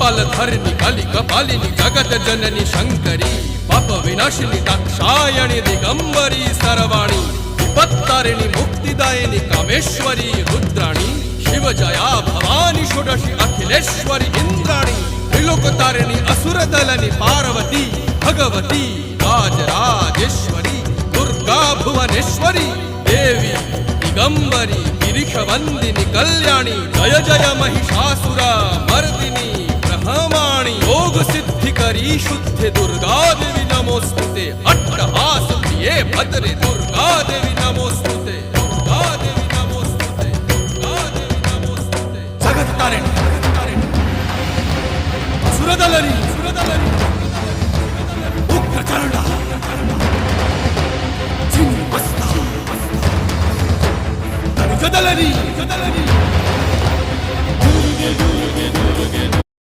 कपालधरिणि कलि कपालिनि जगत जननी शंकरी पाप विनाशिनी दाक्षायणी दिगंबरी सर्वाणी विपत्तारिणी मुक्तिदायिनी कामेश्वरी रुद्राणी शिव जया भवानी षोडशी अखिलेश्वरी इंद्राणी त्रिलोकतारिणी असुरदलनि पार्वती भगवती राजराजेश्वरी दुर्गा भुवनेश्वरी देवी दिगंबरी गिरिशवंदिनी कल्याणी जय जय महिषासुर मर्दिनी ब्रह्माणी योग सिद्धिकरी शुद्धि दुर्गा देवी नमोस्तुते अट्टहास प्रिये भद्रे दुर्गा देवी नमोस्तुते दुर्गा देवी नमोस्तुते दुर्गा देवी नमोस्तुते जगत तारिणी सुरदलनी उग्रचरणा चिन्मस्ता जदलनी